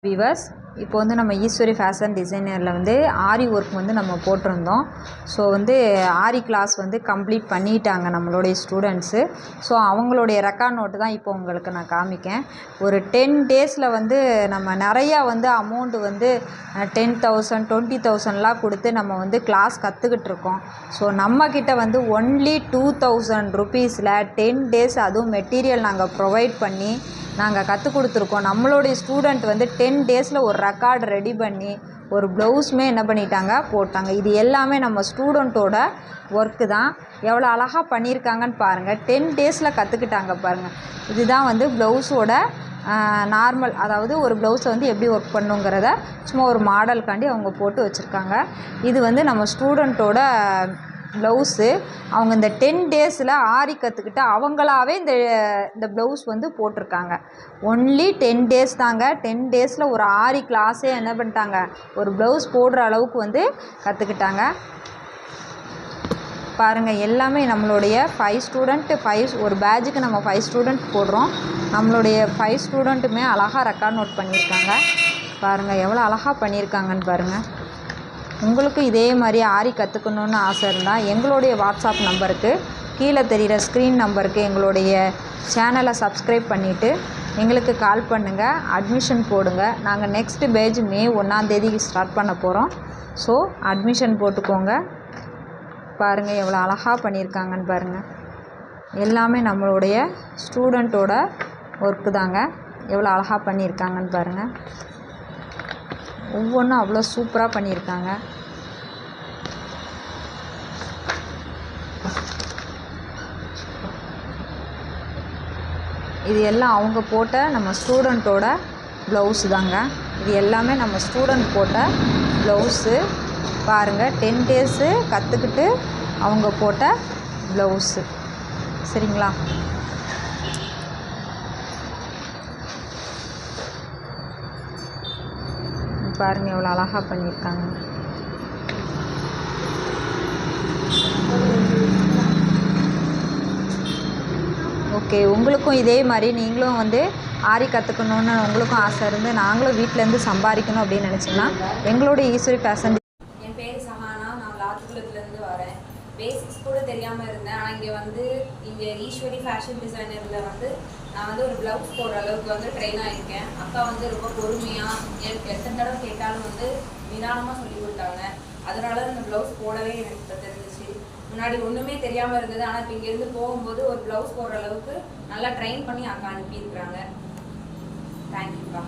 Viewers இப்போ வந்து நம்ம ஈஸ்வரி ஃபேஷன் டிசைனரில் வந்து ஆரி ஒர்க் வந்து நம்ம போட்டிருந்தோம். ஸோ வந்து ஆரி கிளாஸ் வந்து கம்ப்ளீட் பண்ணிட்டாங்க நம்மளுடைய ஸ்டூடெண்ட்ஸு. ஸோ அவங்களுடைய ரெக்கார்ட் நோட்டு தான் இப்போ உங்களுக்கு நான் காமிக்கேன். ஒரு 10 டேஸில் வந்து நம்ம நிறையா வந்து அமௌண்ட்டு வந்து 10,000 20,000லாம் கொடுத்து நம்ம வந்து கிளாஸ் கற்றுக்கிட்டு இருக்கோம். ஸோ நம்மக்கிட்ட வந்து ஒன்லி 2,000 ருபீஸில் 10 டேஸ் அதுவும் மெட்டீரியல் நாங்கள் ப்ரொவைட் பண்ணி நாங்கள் கற்றுக் கொடுத்துருக்கோம். நம்மளுடைய ஸ்டூடெண்ட் வந்து 10 டேஸில் ஒரு ரெக்கார்டு ரெடி பண்ணி ஒரு ப்ளவுஸுமே என்ன பண்ணிட்டாங்க போட்டாங்க. இது எல்லாமே நம்ம ஸ்டூடெண்ட்டோட ஒர்க்கு தான். எவ்வளோ அழகாக பண்ணியிருக்காங்கன்னு பாருங்கள். 10 டேஸில் கற்றுக்கிட்டாங்க பாருங்கள். இதுதான் வந்து ப்ளவுஸோட நார்மல், அதாவது ஒரு ப்ளவுஸை வந்து எப்படி ஒர்க் பண்ணுங்கிறத சும்மா ஒரு மாடலுக்காண்டி அவங்க போட்டு வச்சுருக்காங்க. இது வந்து நம்ம ஸ்டூடெண்ட்டோட ப்ளவுஸு. அவங்க இந்த 10 டேஸில் ஆரி கற்றுக்கிட்டு அவங்களாவே இந்த ப்ளவுஸ் வந்து போட்டிருக்காங்க. ஒன்லி 10 டேஸ் தாங்க. 10 டேஸில் ஒரு ஆரி கிளாஸே என்ன பண்ணிட்டாங்க, ஒரு ப்ளவுஸ் போடுற அளவுக்கு வந்து கற்றுக்கிட்டாங்க. பாருங்கள், எல்லாமே நம்மளுடைய 5 ஸ்டூடெண்ட் ஒரு பேட்சுக்கு நம்ம 5 ஸ்டூடெண்ட் போடுறோம். நம்மளுடைய 5 ஸ்டூடெண்ட்டுமே அழகாக ரெக்கார்ட் நோட் பண்ணியிருக்காங்க. பாருங்கள் எவ்வளோ அழகாக பண்ணியிருக்காங்கன்னு பாருங்கள். உங்களுக்கும் இதே மாதிரி ஆரி கற்றுக்கணுன்னு ஆசை இருந்தால் எங்களுடைய வாட்ஸ்அப் நம்பருக்கு, கீழே தெரிகிற ஸ்க்ரீன் நம்பருக்கு எங்களுடைய சேனலை சப்ஸ்கிரைப் பண்ணிவிட்டு எங்களுக்கு கால் பண்ணுங்கள். அட்மிஷன் போடுங்க. நாங்கள் நெக்ஸ்ட்டு பேட்ச் மே 1ஆம் ஸ்டார்ட் பண்ண போகிறோம். ஸோ அட்மிஷன் போட்டுக்கோங்க. பாருங்கள் எவ்வளோ அழகாக பண்ணியிருக்காங்கன்னு பாருங்கள். எல்லாமே நம்மளுடைய ஸ்டூடெண்ட்டோட ஒர்க்கு தாங்க. எவ்வளோ அழகாக பண்ணியிருக்காங்கன்னு பாருங்கள். ஒவ்வொன்றும் அவ்வளோ சூப்பராக பண்ணியிருக்காங்க. இது எல்லாம் அவங்க போட்ட நம்ம ஸ்டூடெண்ட்டோட ப்ளவுஸு தாங்க. இது எல்லாமே நம்ம ஸ்டூடெண்ட் போட்ட ப்ளவுஸு. பாருங்கள், 10 டேஸு கற்றுக்கிட்டு அவங்க போட்ட ப்ளவுஸு. சரிங்களா? பாருங்கள் எவ்வளோ அழகாக பண்ணியிருக்காங்க. ஓகே, உங்களுக்கும் இதே மாதிரி நீங்களும் வந்து ஆரி கற்றுக்கணுன்னு உங்களுக்கும் ஆசை இருந்து நாங்களும் வீட்டிலேருந்து சம்பாதிக்கணும் அப்படின்னு நினச்சிங்கன்னா எங்களுடைய ஈஸ்வரி ஃபேஷன். என் பேர் சஹானா. நான் லாத்துக்குளத்துலேருந்து வரேன். பேசிக்ஸ் கூட தெரியாமல் இருந்தேன். ஆனால் இங்கே ஈஸ்வரி ஃபேஷன் டிசைனரில் வந்து நான் வந்து ஒரு ப்ளவுஸ் போடுற அளவுக்கு வந்து ட்ரெயின் ஆகியிருக்கேன். அக்கா வந்து ரொம்ப பொறுமையாக எத்தனை தடவை கேட்டாலும் வந்து நிதானமாக சொல்லி கொடுத்தாங்க. அதனால இந்த ப்ளவுஸ் போடவே எனக்கு இப்போ தெரிஞ்சிச்சு. முன்னாடி ஒன்றுமே தெரியாமல் இருந்தது. ஆனால் இப்போ இங்கேருந்து போகும்போது ஒரு ப்ளவுஸ் போடுற அளவுக்கு நல்லா ட்ரெயின் பண்ணி அக்கா அனுப்பியிருக்கிறாங்க. தேங்க்யூக்கா.